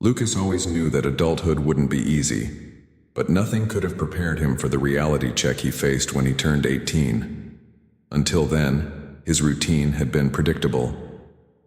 Lucas always knew that adulthood wouldn't be easy, but nothing could have prepared him for the reality check he faced when he turned 18. Until then, his routine had been predictable.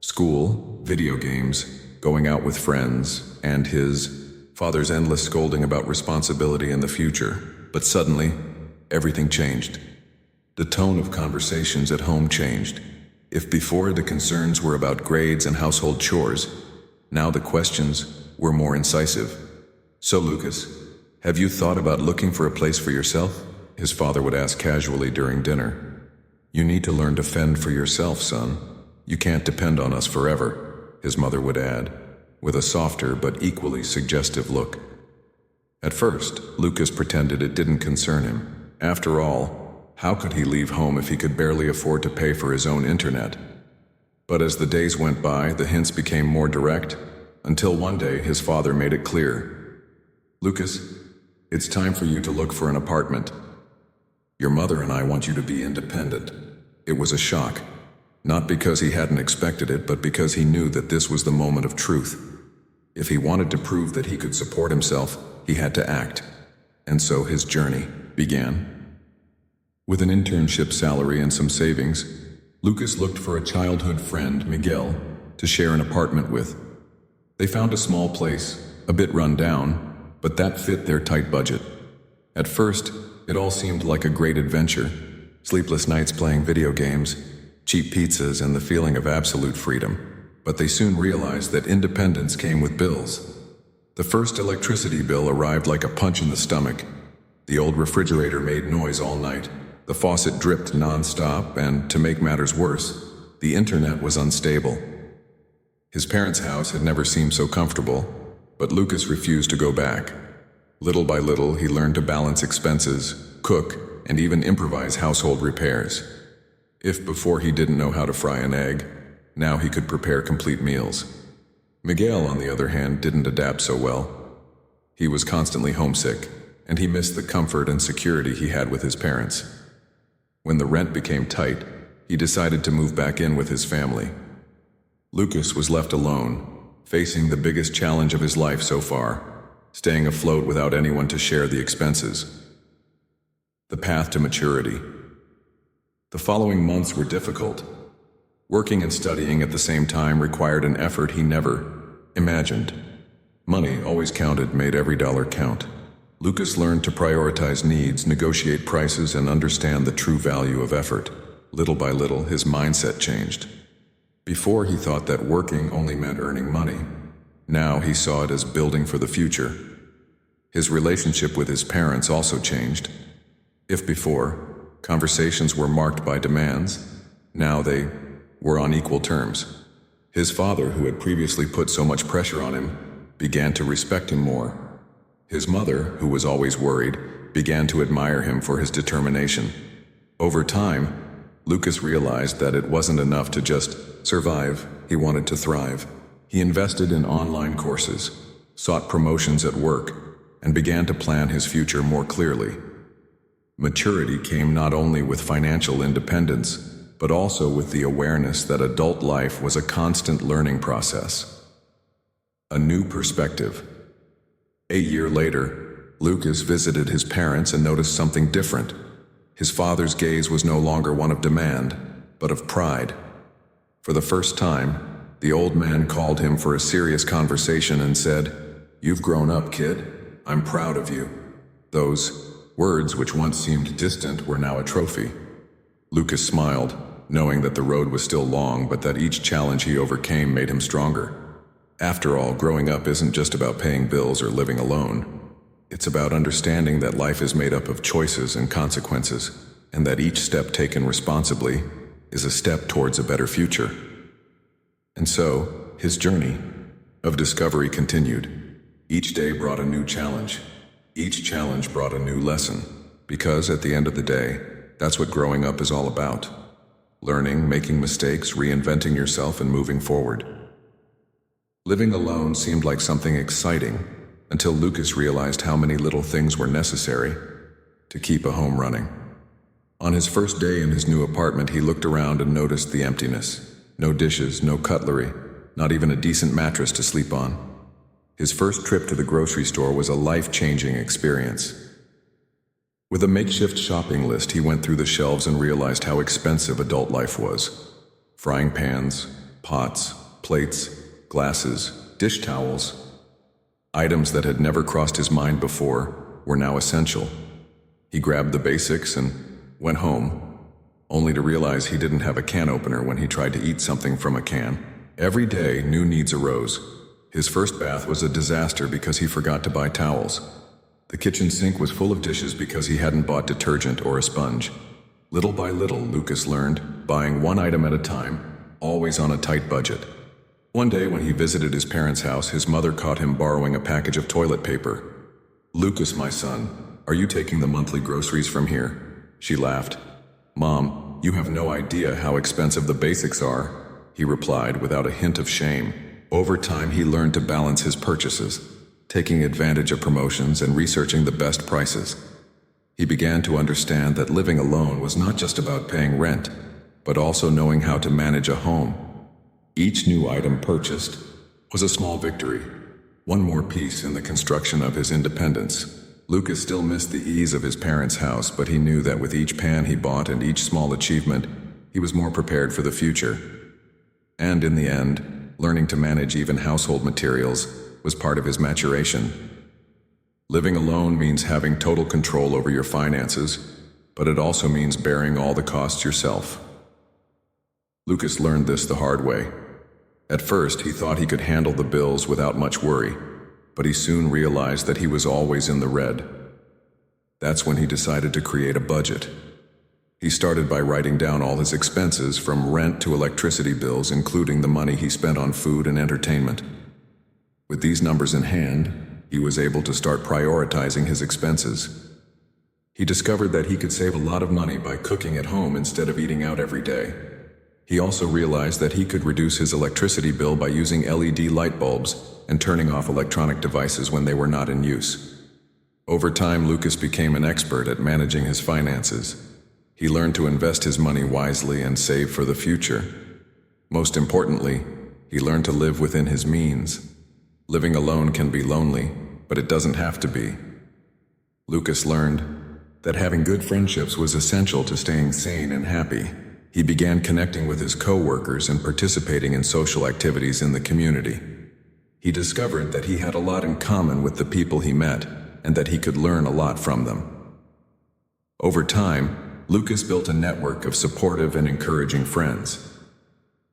School, video games, going out with friends, and his father's endless scolding about responsibility and the future. But suddenly, everything changed. The tone of conversations at home changed. If before the concerns were about grades and household chores, now the questions were more incisive. "So, Lucas, have you thought about looking for a place for yourself?" his father would ask casually during dinner. "You need to learn to fend for yourself, son. You can't depend on us forever," his mother would add, with a softer but equally suggestive look. At first, Lucas pretended it didn't concern him. After all, how could he leave home if he could barely afford to pay for his own internet? But as the days went by, the hints became more direct, until one day his father made it clear. "Lucas, it's time for you to look for an apartment. Your mother and I want you to be independent." It was a shock, not because he hadn't expected it, but because he knew that this was the moment of truth. If he wanted to prove that he could support himself, he had to act. And so his journey began. With an internship salary and some savings, Lucas looked for a childhood friend, Miguel, to share an apartment with. They found a small place, a bit run down, but that fit their tight budget. At first, it all seemed like a great adventure. Sleepless nights playing video games, cheap pizzas, and the feeling of absolute freedom. But they soon realized that independence came with bills. The first electricity bill arrived like a punch in the stomach. The old refrigerator made noise all night. The faucet dripped non-stop, and to make matters worse, the internet was unstable. His parents' house had never seemed so comfortable, but Lucas refused to go back. Little by little, he learned to balance expenses, cook, and even improvise household repairs. If before he didn't know how to fry an egg, now he could prepare complete meals. Miguel, on the other hand, didn't adapt so well. He was constantly homesick, and he missed the comfort and security he had with his parents. When the rent became tight, he decided to move back in with his family. Lucas was left alone, facing the biggest challenge of his life so far, staying afloat without anyone to share the expenses. The path to maturity. The following months were difficult. Working and studying at the same time required an effort he never imagined. Money always counted, made every dollar count. Lucas learned to prioritize needs, negotiate prices, and understand the true value of effort. Little by little, his mindset changed. Before, he thought that working only meant earning money. Now he saw it as building for the future. His relationship with his parents also changed. If before, conversations were marked by demands, now they were on equal terms. His father, who had previously put so much pressure on him, began to respect him more. His mother, who was always worried, began to admire him for his determination. Over time, Lucas realized that it wasn't enough to just survive. He wanted to thrive. He invested in online courses, sought promotions at work, and began to plan his future more clearly. Maturity came not only with financial independence, but also with the awareness that adult life was a constant learning process. A new perspective. A year later, Lucas visited his parents and noticed something different. His father's gaze was no longer one of demand, but of pride. For the first time, the old man called him for a serious conversation and said, "You've grown up, kid. I'm proud of you." Those words, which once seemed distant, were now a trophy. Lucas smiled, knowing that the road was still long, but that each challenge he overcame made him stronger. After all, growing up isn't just about paying bills or living alone. It's about understanding that life is made up of choices and consequences, and that each step taken responsibly is a step towards a better future. And so, his journey of discovery continued. Each day brought a new challenge. Each challenge brought a new lesson, because at the end of the day, that's what growing up is all about. Learning, making mistakes, reinventing yourself, and moving forward. Living alone seemed like something exciting, until Lucas realized how many little things were necessary to keep a home running. On his first day in his new apartment, he looked around and noticed the emptiness. No dishes, no cutlery, not even a decent mattress to sleep on. His first trip to the grocery store was a life-changing experience. With a makeshift shopping list, he went through the shelves and realized how expensive adult life was. Frying pans, pots, plates, glasses, dish towels. Items that had never crossed his mind before were now essential. He grabbed the basics and went home, only to realize he didn't have a can opener when he tried to eat something from a can. Every day, new needs arose. His first bath was a disaster because he forgot to buy towels. The kitchen sink was full of dishes because he hadn't bought detergent or a sponge. Little by little, Lucas learned, buying one item at a time, always on a tight budget. One day when he visited his parents' house, his mother caught him borrowing a package of toilet paper. "Lucas, my son, are you taking the monthly groceries from here?" She laughed. "Mom, you have no idea how expensive the basics are," he replied without a hint of shame. Over time, he learned to balance his purchases, taking advantage of promotions and researching the best prices. He began to understand that living alone was not just about paying rent, but also knowing how to manage a home. Each new item purchased was a small victory, one more piece in the construction of his independence. Lucas still missed the ease of his parents' house, but he knew that with each pan he bought and each small achievement, he was more prepared for the future. And in the end, learning to manage even household materials was part of his maturation. Living alone means having total control over your finances, but it also means bearing all the costs yourself. Lucas learned this the hard way. At first, he thought he could handle the bills without much worry, but he soon realized that he was always in the red. That's when he decided to create a budget. He started by writing down all his expenses, from rent to electricity bills, including the money he spent on food and entertainment. With these numbers in hand, he was able to start prioritizing his expenses. He discovered that he could save a lot of money by cooking at home instead of eating out every day. He also realized that he could reduce his electricity bill by using LED light bulbs and turning off electronic devices when they were not in use. Over time, Lucas became an expert at managing his finances. He learned to invest his money wisely and save for the future. Most importantly, he learned to live within his means. Living alone can be lonely, but it doesn't have to be. Lucas learned that having good friendships was essential to staying sane and happy. He began connecting with his co-workers and participating in social activities in the community. He discovered that he had a lot in common with the people he met, and that he could learn a lot from them. Over time, Lucas built a network of supportive and encouraging friends.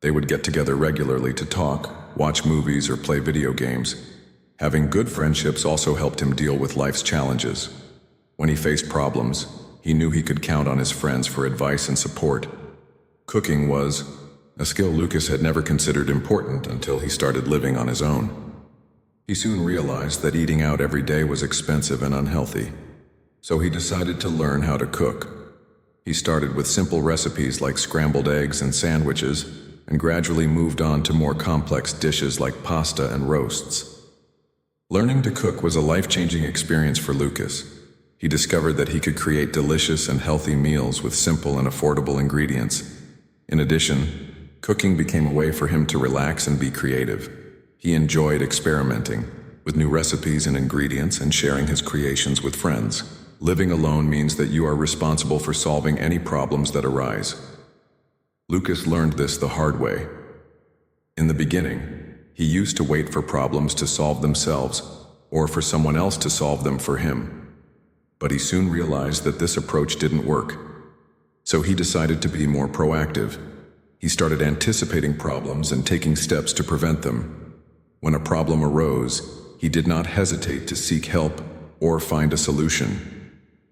They would get together regularly to talk, watch movies, or play video games. Having good friendships also helped him deal with life's challenges. When he faced problems, he knew he could count on his friends for advice and support. Cooking was a skill Lucas had never considered important until he started living on his own. He soon realized that eating out every day was expensive and unhealthy, so he decided to learn how to cook. He started with simple recipes like scrambled eggs and sandwiches, and gradually moved on to more complex dishes like pasta and roasts. Learning to cook was a life-changing experience for Lucas. He discovered that he could create delicious and healthy meals with simple and affordable ingredients. In addition, cooking became a way for him to relax and be creative. He enjoyed experimenting with new recipes and ingredients and sharing his creations with friends. Living alone means that you are responsible for solving any problems that arise. Lucas learned this the hard way. In the beginning, he used to wait for problems to solve themselves, or for someone else to solve them for him. But he soon realized that this approach didn't work. So he decided to be more proactive. He started anticipating problems and taking steps to prevent them. When a problem arose, he did not hesitate to seek help or find a solution.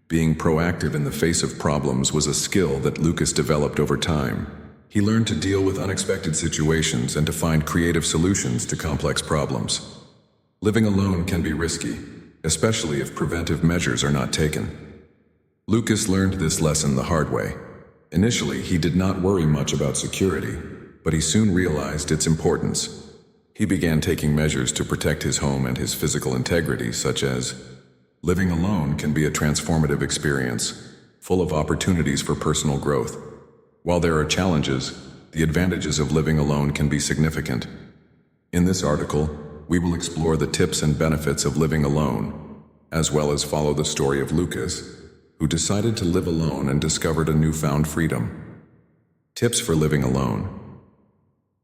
Being proactive in the face of problems was a skill that Lucas developed over time. He learned to deal with unexpected situations and to find creative solutions to complex problems. Living alone can be risky, especially if preventive measures are not taken. Lucas learned this lesson the hard way. Initially, he did not worry much about security, but he soon realized its importance. He began taking measures to protect his home and his physical integrity, such as living alone can be a transformative experience, full of opportunities for personal growth. While there are challenges, the advantages of living alone can be significant. In this article, we will explore the tips and benefits of living alone, as well as follow the story of Lucas, who decided to live alone and discovered a newfound freedom. Tips for living alone.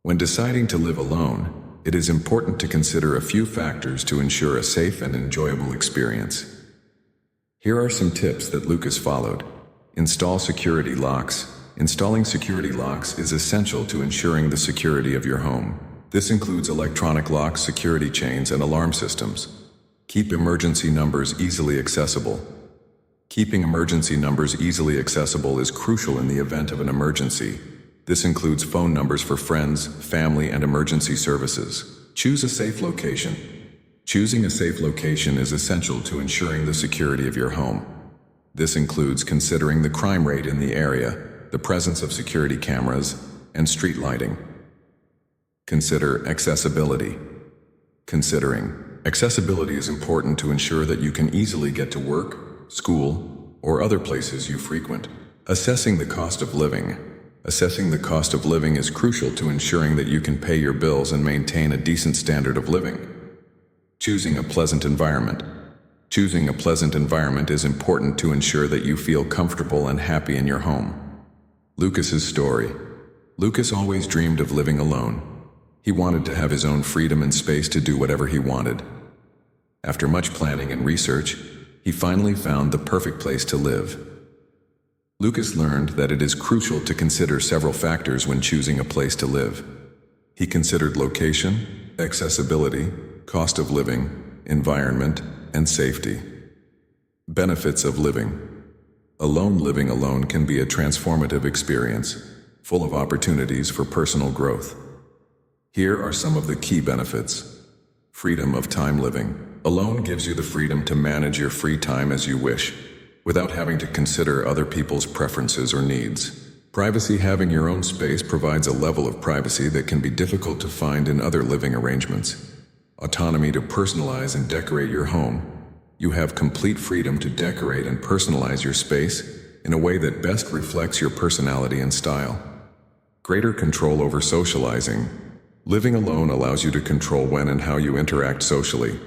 When deciding to live alone, it is important to consider a few factors to ensure a safe and enjoyable experience. Here are some tips that Lucas followed. Install security locks. Installing security locks is essential to ensuring the security of your home. This includes electronic locks, security chains, and alarm systems. Keep emergency numbers easily accessible. Keeping emergency numbers easily accessible is crucial in the event of an emergency. This includes phone numbers for friends, family, and emergency services. Choose a safe location. Choosing a safe location is essential to ensuring the security of your home. This includes considering the crime rate in the area, the presence of security cameras, and street lighting. Consider accessibility. Considering accessibility is important to ensure that you can easily get to work, school, or other places you frequent. Assessing the cost of living. Assessing the cost of living is crucial to ensuring that you can pay your bills and maintain a decent standard of living. Choosing a pleasant environment. Choosing a pleasant environment is important to ensure that you feel comfortable and happy in your home. Lucas's story. Lucas always dreamed of living alone. He wanted to have his own freedom and space to do whatever he wanted. After much planning and research, he finally found the perfect place to live. Lucas learned that it is crucial to consider several factors when choosing a place to live. He considered location, accessibility, cost of living, environment, and safety. Benefits of living. Living alone can be a transformative experience, full of opportunities for personal growth. Here are some of the key benefits. Freedom of time living. Alone gives you the freedom to manage your free time as you wish, without having to consider other people's preferences or needs. Privacy. Having your own space provides a level of privacy that can be difficult to find in other living arrangements. Autonomy to personalize and decorate your home. You have complete freedom to decorate and personalize your space in a way that best reflects your personality and style. Greater control over socializing. Living alone allows you to control when and how you interact socially,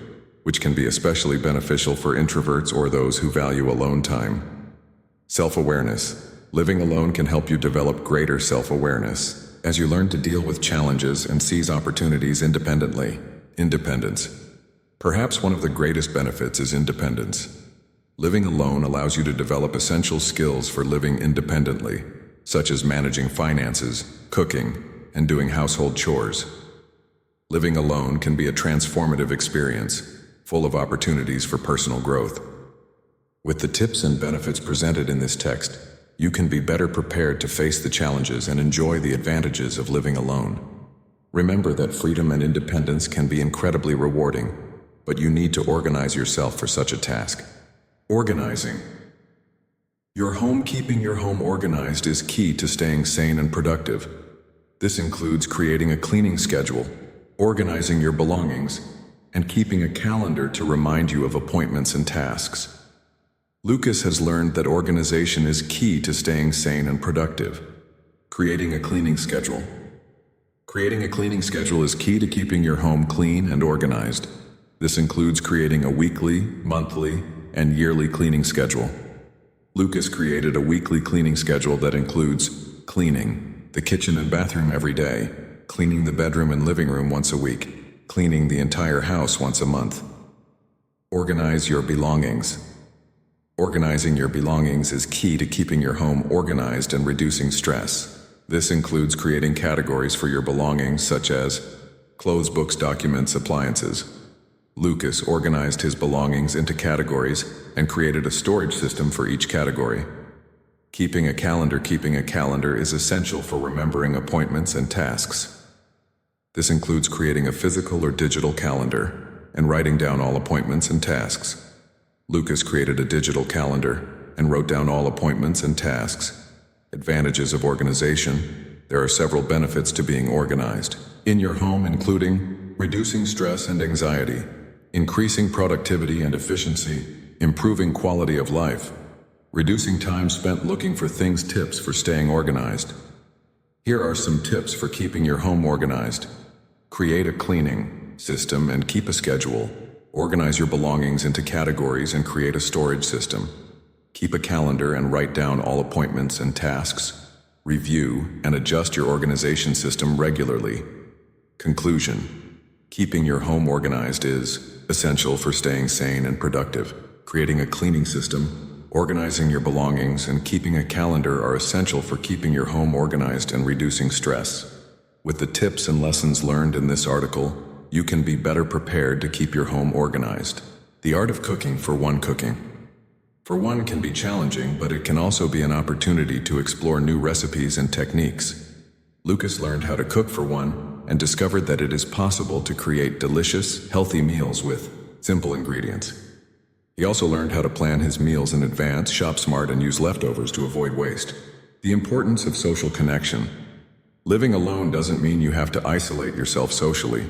which can be especially beneficial for introverts or those who value alone time. Self-awareness. Living alone can help you develop greater self-awareness as you learn to deal with challenges and seize opportunities independently. Independence. Perhaps one of the greatest benefits is independence. Living alone allows you to develop essential skills for living independently, such as managing finances, cooking, and doing household chores. Living alone can be a transformative experience, full of opportunities for personal growth. With the tips and benefits presented in this text, you can be better prepared to face the challenges and enjoy the advantages of living alone. Remember that freedom and independence can be incredibly rewarding, but you need to organize yourself for such a task. Organizing. Keeping your home organized is key to staying sane and productive. This includes creating a cleaning schedule, organizing your belongings, and keeping a calendar to remind you of appointments and tasks. Lucas has learned that organization is key to staying sane and productive. Creating a cleaning schedule. Creating a cleaning schedule is key to keeping your home clean and organized. This includes creating a weekly, monthly, and yearly cleaning schedule. Lucas created a weekly cleaning schedule that includes cleaning the kitchen and bathroom every day, cleaning the bedroom and living room once a week, cleaning the entire house once a month. Organize your belongings. Organizing your belongings is key to keeping your home organized and reducing stress. This includes creating categories for your belongings such as clothes, books, documents, appliances. Lucas organized his belongings into categories and created a storage system for each category. Keeping a calendar is essential for remembering appointments and tasks. This includes creating a physical or digital calendar and writing down all appointments and tasks. Lucas created a digital calendar and wrote down all appointments and tasks. Advantages of organization. There are several benefits to being organized in your home, including reducing stress and anxiety, increasing productivity and efficiency, improving quality of life, reducing time spent looking for things. Tips for staying organized. Here are some tips for keeping your home organized. Create a cleaning system and keep a schedule. Organize your belongings into categories and create a storage system. Keep a calendar and write down all appointments and tasks. Review and adjust your organization system regularly. Conclusion: keeping your home organized is essential for staying sane and productive. Creating a cleaning system, organizing your belongings, and keeping a calendar are essential for keeping your home organized and reducing stress. With the tips and lessons learned in this article, you can be better prepared to keep your home organized. The art of cooking for one. Cooking for one can be challenging, but it can also be an opportunity to explore new recipes and techniques. Lucas learned how to cook for one and discovered that it is possible to create delicious, healthy meals with simple ingredients. He also learned how to plan his meals in advance, shop smart, and use leftovers to avoid waste. The importance of social connection. Living alone doesn't mean you have to isolate yourself socially.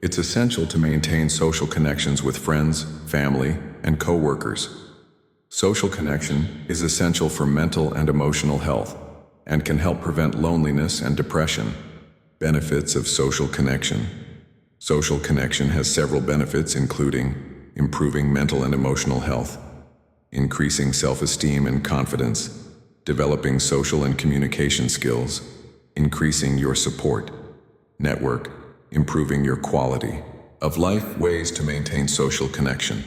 It's essential to maintain social connections with friends, family, and co-workers. Social connection is essential for mental and emotional health and can help prevent loneliness and depression. Benefits of social connection. Social connection has several benefits, including improving mental and emotional health, increasing self-esteem and confidence, developing social and communication skills, increasing your support network, improving your quality of life. Ways to maintain social connection.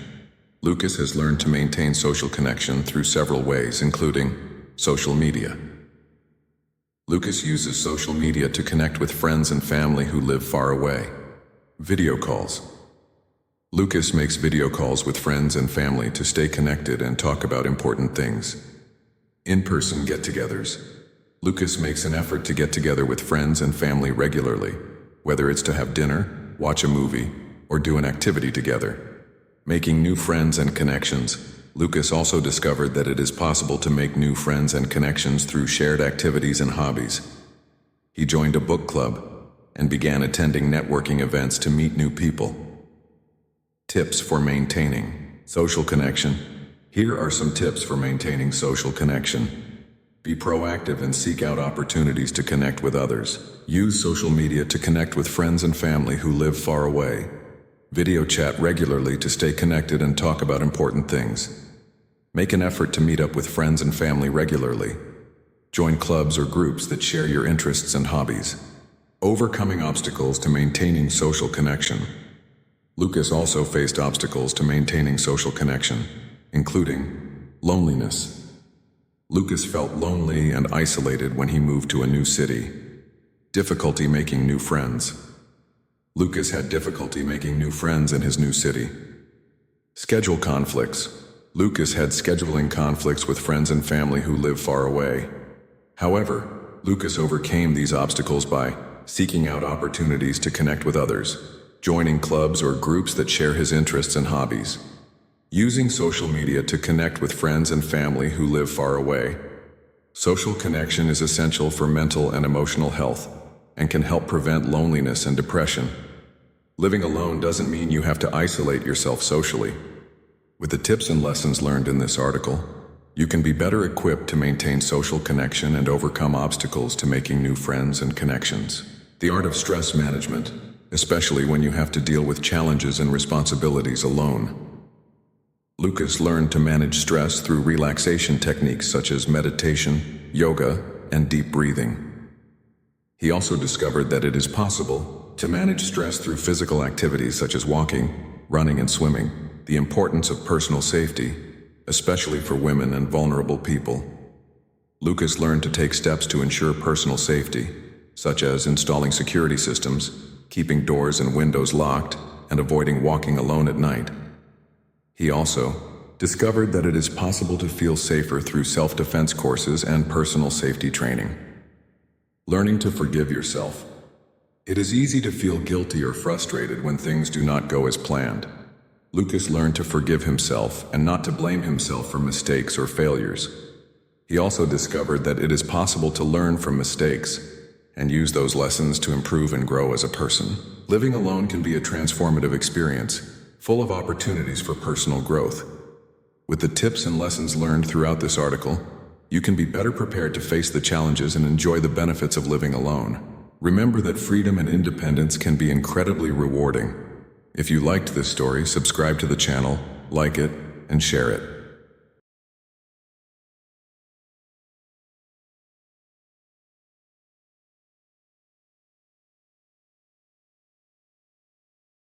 Lucas has learned to maintain social connection through several ways, including social media. Lucas uses social media to connect with friends and family who live far away. Video calls. Lucas makes video calls with friends and family to stay connected and talk about important things. In-person get-togethers. Lucas makes an effort to get together with friends and family regularly, whether it's to have dinner, watch a movie, or do an activity together. Making new friends and connections. Lucas also discovered that it is possible to make new friends and connections through shared activities and hobbies. He joined a book club and began attending networking events to meet new people. Tips for maintaining social connection. Here are some tips for maintaining social connection. Be proactive and seek out opportunities to connect with others. Use social media to connect with friends and family who live far away. Video chat regularly to stay connected and talk about important things. Make an effort to meet up with friends and family regularly. Join clubs or groups that share your interests and hobbies. Overcoming obstacles to maintaining social connection. Lucas also faced obstacles to maintaining social connection, including loneliness. Lucas felt lonely and isolated when he moved to a new city. Difficulty making new friends. Lucas had difficulty making new friends in his new city. Schedule conflicts. Lucas had scheduling conflicts with friends and family who live far away. However, Lucas overcame these obstacles by seeking out opportunities to connect with others, joining clubs or groups that share his interests and hobbies, using social media to connect with friends and family who live far away. Social connection is essential for mental and emotional health and can help prevent loneliness and depression. Living alone doesn't mean you have to isolate yourself socially. With the tips and lessons learned in this article, you can be better equipped to maintain social connection and overcome obstacles to making new friends and connections. The art of stress management, especially when you have to deal with challenges and responsibilities alone. Lucas learned to manage stress through relaxation techniques such as meditation, yoga, and deep breathing. He also discovered that it is possible to manage stress through physical activities such as walking, running, and swimming. The importance of personal safety, especially for women and vulnerable people. Lucas learned to take steps to ensure personal safety, such as installing security systems, keeping doors and windows locked, and avoiding walking alone at night. He also discovered that it is possible to feel safer through self-defense courses and personal safety training. Learning to forgive yourself. It is easy to feel guilty or frustrated when things do not go as planned. Lucas learned to forgive himself and not to blame himself for mistakes or failures. He also discovered that it is possible to learn from mistakes and use those lessons to improve and grow as a person. Living alone can be a transformative experience, full of opportunities for personal growth. With the tips and lessons learned throughout this article, you can be better prepared to face the challenges and enjoy the benefits of living alone. Remember that freedom and independence can be incredibly rewarding, If you liked this story, subscribe to the channel, like it, and share it.